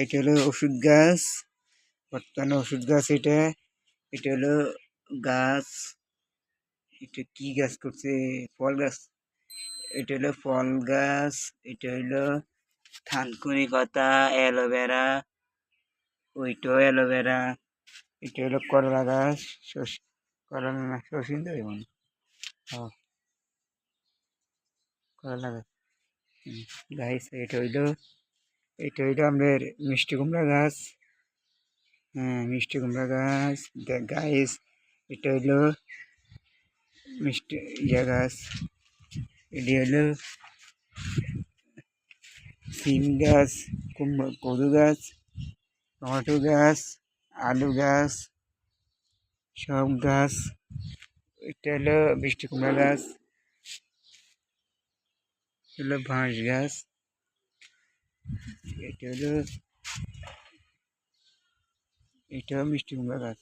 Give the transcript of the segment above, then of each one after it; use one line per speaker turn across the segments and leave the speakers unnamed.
এটা হলো ওষুধ গাছ, বর্তমানে ওষুধ গাছ। এটা এটা হলো গাছ। এটা কি গাছ করছে? ফল গাছ। এটা হলো ফল গাছ। এটা হলো থানকুনি পাতা, অ্যালোভেরা। ওইটাও অ্যালোভেরা। এটা হলো করলা গাছ। করলা না, শশীন্দ এবং করলা গাছ। গাছ এটা হইলো আমাদের মিষ্টি কুমড়া গাছ। হ্যাঁ, মিষ্টি কুমড়া গাছ। গাছ এটা হইলো মিষ্টি গাছ। এটি হলো সিম গাছ, কদু গাছ, টমেটো গাছ, আলু গাছ, সব গাছ। এটা হলো মিষ্টি কুমড়া গাছ। হলো বাঁশ গাছ। এটাও মিষ্টি কুমড়া গাছ।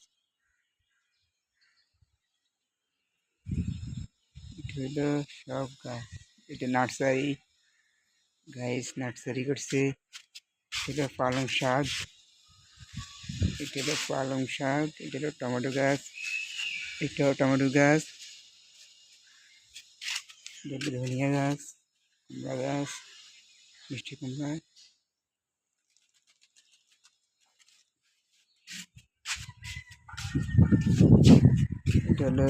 এটা হলো সব গাছ। এটা নার্সারি। গাছ নার্সারি করছে। এটা পালং শাক। এটা হলো পালং শাক। এটা হলো টমেটো গাছ। এটাও টমেটো গাছ। এটা ধনিয়া গাছ, কুমড়া গাছ, মিষ্টি কুমড়া। এটা হলো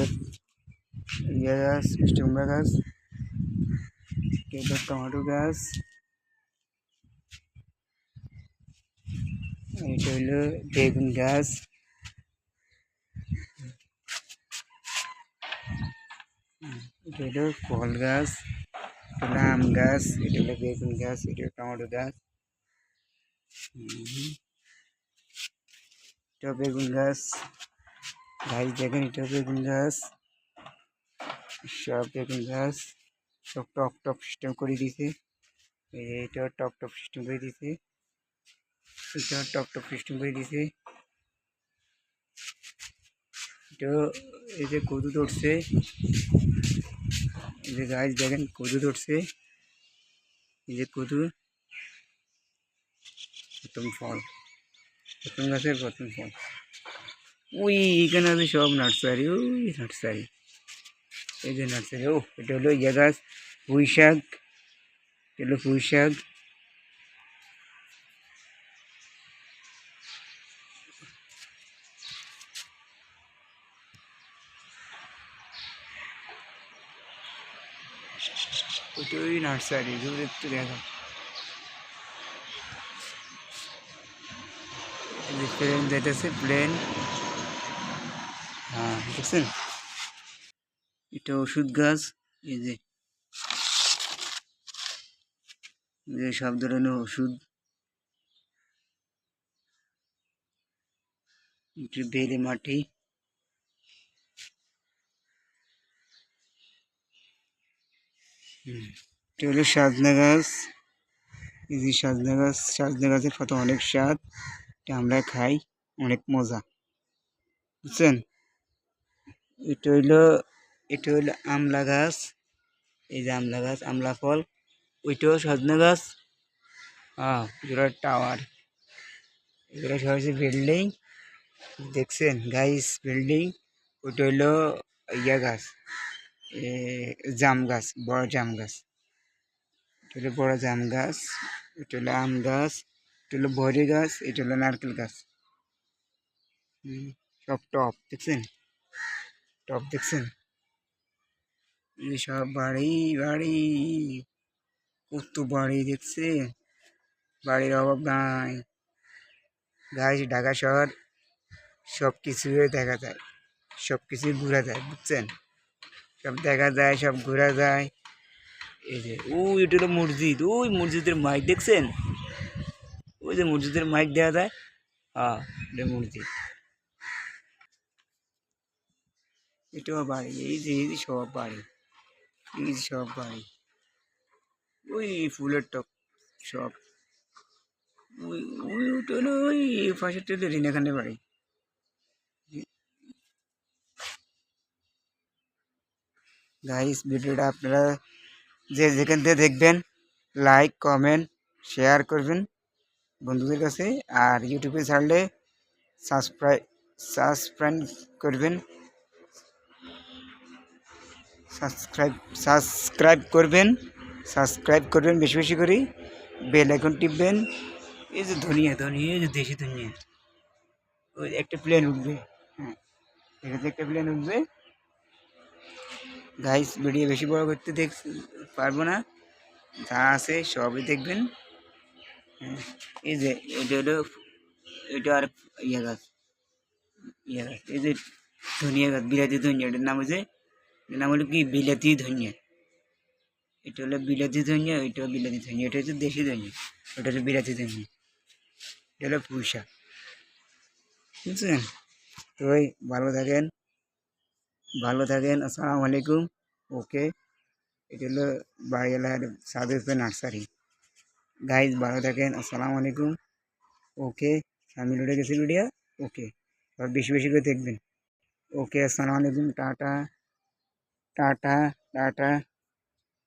গাছ, মিষ্টি কুমড়া গাছ। এটা হলো টমেটো গাছ। এটা হলো বেগুন গাছ। এটা হলো ফল গাছ। এটা হলো আম গাছ। এটা হলো বেগুন গাছ। এটা হলো টমেটো গাছ। এটা বেগুন গাছ। গাছ দেখেন, এটা বেগুন গাছ। সব বেগুন গাছ। সব টপ টপ সিস্টেম করে দিছে। এটা টপ টপ সিস্টেম করে দিছে। এটা টপ টপ সিস্টেম করে দিছে। এটা এই যে কদু ধরছে। এই যে গাছ দেখেন, কদু ধরছে। এই যে কদু, প্রথম ফল, প্রথম গাছের প্রথম ফল। ওই এখানে আছে সব নার্সারি। ওই নার্সারি, এই যে নার্সারি। ও এটা হলো গাছ, পুঁই শাক। এটা হলো পুঁই শাক। ওইটা ওই নার্সারি, দূরে একটু দেখা। প্লেন যেতেছে, প্লেন। হ্যাঁ, দেখছেন? এটা ওষুধ গাছ। এই যে সব ধরনের ওষুধ। এটা বেলে মাটি। এটা হলো সজনা গাছ। এই যে সজনা গাছ, সজনা গাছের পাতা অনেক স্বাদ। এটা আমরা খাই, অনেক মজা, বুঝছেন? এটা হইলো এটা হইলো আমলা গাছ। এই যে আমলা গাছ, আমলা ফল। ওইটাও সজনা গাছ। হ্যাঁ, এগুলো টাওয়ার। এগুলো সব হচ্ছে বিল্ডিং। দেখছেন গাইস, বিল্ডিং। ওইটা হইলো গাছ, জাম গাছ, বড় জাম গাছ। এটা হলো বড় জাম গাছ। এটা হলো আম গাছ। এটা হলো বড়ি গাছ। এটা হলো নারকেল গাছ। সব টপ দেখছেন, টপ দেখছেন? সব বাড়ি বাড়ি, কত বাড়ি দেখছে। বাড়ির অভাব নাই। গাছ ঢাকা শহর সব কিছুই দেখা যায়, সব কিছুই ঘোরা যায়, বুঝছেন? সব দেখা যায়, সব ঘোরা যায়। এই যে ওই এটা হলো মসজিদ। ওই মসজিদের মাইক দেখছেন? ওই যে মসজিদের মাইক দেওয়া যায়। হ্যাঁ, এটা মসজিদ। এটাও বাড়ি। এই যে সব বাড়ি, এই যে সব বাড়ি। ওই ফুলের টপ সব। ওই ওই ওটা হলো ওই পাশেরটা হলো রিনা খানের বাড়ি। গাইস, ভিডিওটা আপনারা যে যেখান থেকে দেখবেন, লাইক, কমেন্ট, শেয়ার করবেন। বন্ধুদের কাছে। আর ইউটিউবে ছাড়লে সাবস্ক্রাইব সাবস্ক্রাইব করবেন, সাবস্ক্রাইব সাবস্ক্রাইব করবেন সাবস্ক্রাইব করবেন বেশি বেশি করে, বেল আইকন টিপবেন। এই যে ধনিয়া ধনিয়া, এই যে দেশি ধনিয়া, ওই একটা প্লেন উঠবে। হ্যাঁ, এটাতে একটা প্লেন উঠবে। গাইস ভিডিও বেশি বড় করতে পারবো না, যা আছে সবই দেখবেন। হ্যাঁ, এই যে এটা হলো, এটা আর ইয়া গাছ, ইয়া গাছ, এই যে ধনিয়া গাছ, বিলাতি ধনিয়া, এটার নাম হচ্ছে, এটার নাম হলো কি বিলাতি ধনিয়া। এটা হলো বিলাতি ধনিয়া, ওইটা বিলাতি ধনিয়া, এটা হচ্ছে দেশি ধনিয়া, ওটা হচ্ছে বিলাতি ধনিয়া, এটা হলো পুঁই শাক। বুঝছেন? তো ওই ভালো থাকেন, আসসালামু আলাইকুম। ওকে, এটা হলো বাড়িওয়ালার সাদের নার্সারি। গাইজ ভালো থাকেন, আসসালামু আলাইকুম। ওকে, আমি লড়ে গেছি ভিডিও। ওকে, আর বেশি বেশি করে দেখবেন। ওকে, আসসালামু আলাইকুম, টাটা টাটা টাটা।